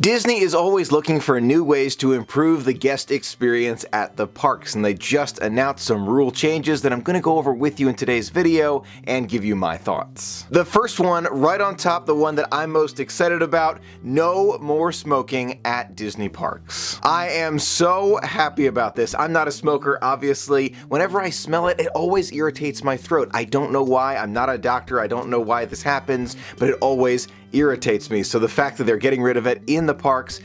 Disney is always looking for new ways to improve the guest experience at the parks, and they just announced some rule changes that I'm going to go over with you in today's video and give you my thoughts. The first one, right on top, the one that I'm most excited about: no more smoking at Disney parks. I am so happy about this. I'm not a smoker, obviously. Whenever I smell it, it always irritates my throat. I don't know why. I'm not a doctor. I don't know why this happens, but it always irritates me. So the fact that they're getting rid of it in the parks,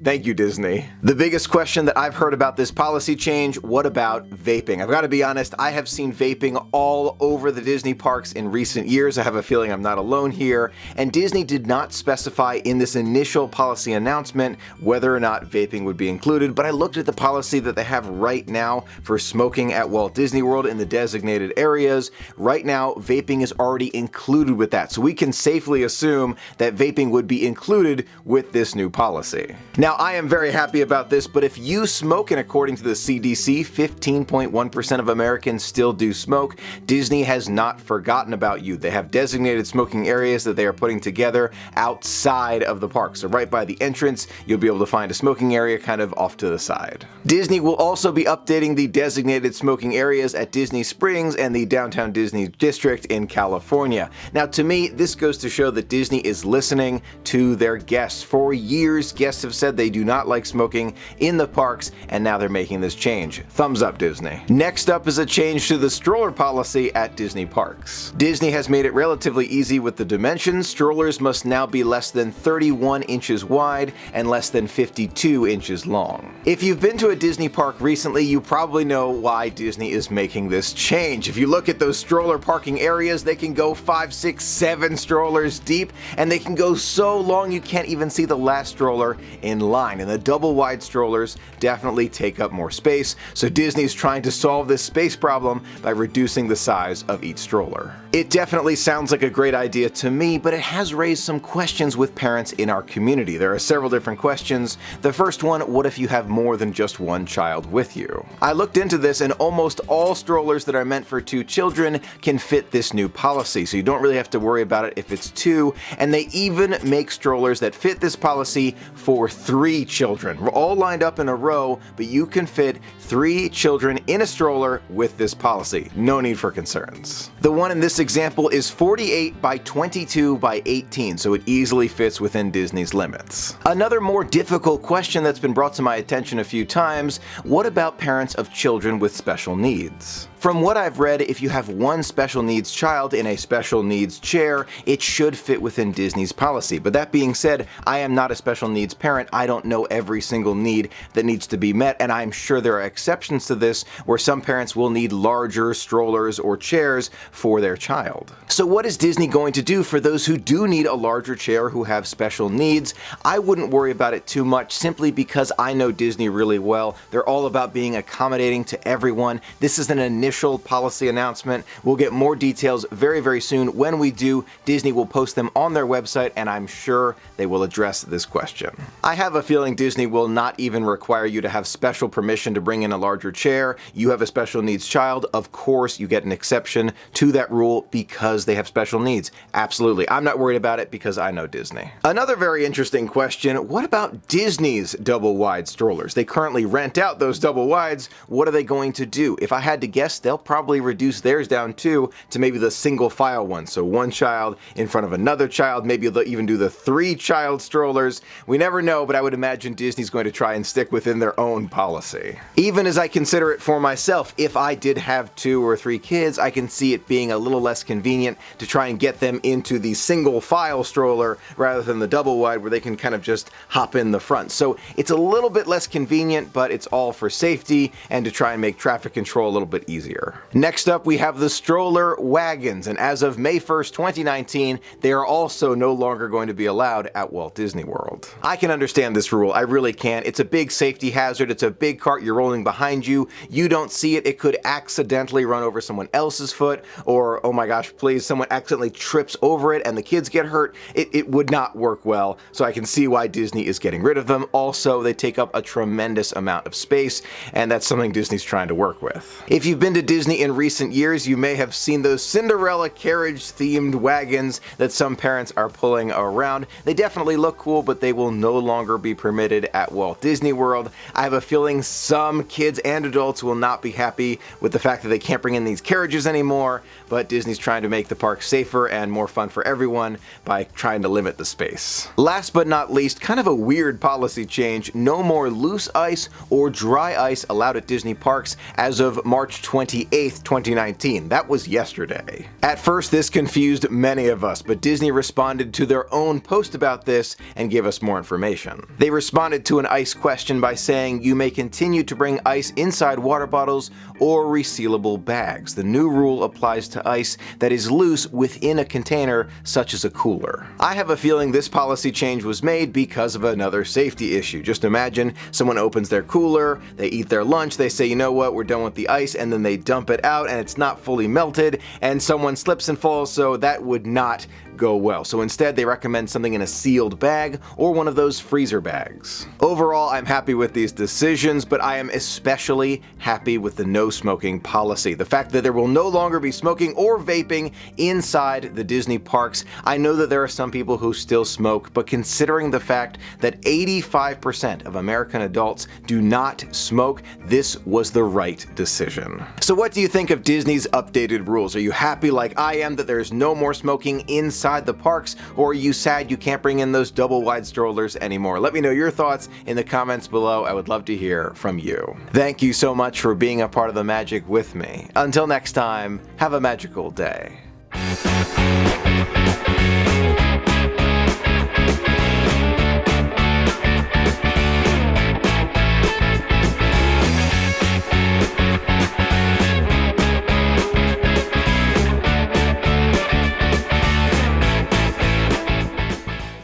thank you, Disney. The biggest question that I've heard about this policy change: what about vaping? I've got to be honest, I have seen vaping all over the Disney parks in recent years. I have a feeling I'm not alone here, and Disney did not specify in this initial policy announcement whether or not vaping would be included, but I looked at the policy that they have right now for smoking at Walt Disney World in the designated areas. Right now, vaping is already included with that, so we can safely assume that vaping would be included with this new policy. Now, I am very happy about this, but if you smoke, and according to the CDC, 15.1% of Americans still do smoke, Disney has not forgotten about you. They have designated smoking areas that they are putting together outside of the park. So right by the entrance, you'll be able to find a smoking area kind of off to the side. Disney will also be updating the designated smoking areas at Disney Springs and the Downtown Disney District in California. Now, to me, this goes to show that Disney is listening to their guests. For years, guests have said they do not like smoking in the parks, and now they're making this change. Thumbs up, Disney. Next up is a change to the stroller policy at Disney parks. Disney has made it relatively easy with the dimensions. Strollers must now be less than 31 inches wide and less than 52 inches long. If you've been to a Disney park recently, you probably know why Disney is making this change. If you look at those stroller parking areas, they can go 5, 6, 7 strollers deep, and they can go so long you can't even see the last stroller in line. And the double wide strollers definitely take up more space, so Disney's trying to solve this space problem by reducing the size of each stroller. It definitely sounds like a great idea to me, but it has raised some questions with parents in our community. There are several different questions. The first one: what if you have more than just one child with you? I looked into this, and almost all strollers that are meant for 2 children can fit this new policy, so you don't really have to worry about it if it's 2, and they even make strollers that fit this policy for 3 children. We're all lined up in a row, but you can fit 3 children in a stroller with this policy. No need for concerns. The one in this example is 48 by 22 by 18, so it easily fits within Disney's limits. Another more difficult question that's been brought to my attention a few times: what about parents of children with special needs? From what I've read, if you have one special needs child in a special needs chair, it should fit within Disney's policy. But that being said, I am not a special needs parent. I don't know every single need that needs to be met, and I'm sure there are exceptions to this where some parents will need larger strollers or chairs for their child. So what is Disney going to do for those who do need a larger chair, who have special needs? I wouldn't worry about it too much, simply because I know Disney really well. They're all about being accommodating to everyone. This is an initial policy announcement. We'll get more details very, very soon. When we do, Disney will post them on their website, and I'm sure they will address this question. I have a feeling Disney will not even require you to have special permission to bring in a larger chair. You have a special needs child, of course you get an exception to that rule because they have special needs. Absolutely. I'm not worried about it because I know Disney. Another very interesting question: what about Disney's double wide strollers? They currently rent out those double wides. What are they going to do? If I had to guess, they'll probably reduce theirs down too to maybe the single file one. So one child in front of another child. Maybe they'll even do the 3 child strollers. We never know, but I would imagine Disney's going to try and stick within their own policy. Even as I consider it for myself, if I did have 2 or 3 kids, I can see it being a little less convenient to try and get them into the single file stroller rather than the double wide where they can kind of just hop in the front. So it's a little bit less convenient, but it's all for safety and to try and make traffic control a little bit easier. Next up, we have the Stroller Wagons, and as of May 1st, 2019, they are also no longer going to be allowed at Walt Disney World. I can understand this rule, I really can. It's a big safety hazard. It's a big cart you're rolling behind you. You don't see it. It could accidentally run over someone else's foot, or, oh my gosh, please, someone accidentally trips over it and the kids get hurt. It would not work well, so I can see why Disney is getting rid of them. Also, they take up a tremendous amount of space, and that's something Disney's trying to work with. If you've been to to Disney in recent years, you may have seen those Cinderella carriage-themed wagons that some parents are pulling around. They definitely look cool, but they will no longer be permitted at Walt Disney World. I have a feeling some kids and adults will not be happy with the fact that they can't bring in these carriages anymore, but Disney's trying to make the park safer and more fun for everyone by trying to limit the space. Last but not least, kind of a weird policy change: no more loose ice or dry ice allowed at Disney parks as of March 28th, 2019. That was yesterday. At first, this confused many of us, but Disney responded to their own post about this and gave us more information. They responded to an ice question by saying you may continue to bring ice inside water bottles or resealable bags. The new rule applies to ice that is loose within a container, such as a cooler. I have a feeling this policy change was made because of another safety issue. Just imagine someone opens their cooler, they eat their lunch, they say, you know what, we're done with the ice, and then they dump it out and it's not fully melted, and someone slips and falls, so that would not go well. So instead, they recommend something in a sealed bag or one of those freezer bags. Overall, I'm happy with these decisions, but I am especially happy with the no smoking policy. The fact that there will no longer be smoking or vaping inside the Disney parks. I know that there are some people who still smoke, but considering the fact that 85% of American adults do not smoke, this was the right decision. So what do you think of Disney's updated rules? Are you happy like I am that there's no more smoking inside the parks, or are you sad you can't bring in those double wide strollers anymore? Let me know your thoughts in the comments below. I would love to hear from you. Thank you so much for being a part of the magic with me. Until next time, have a magical day.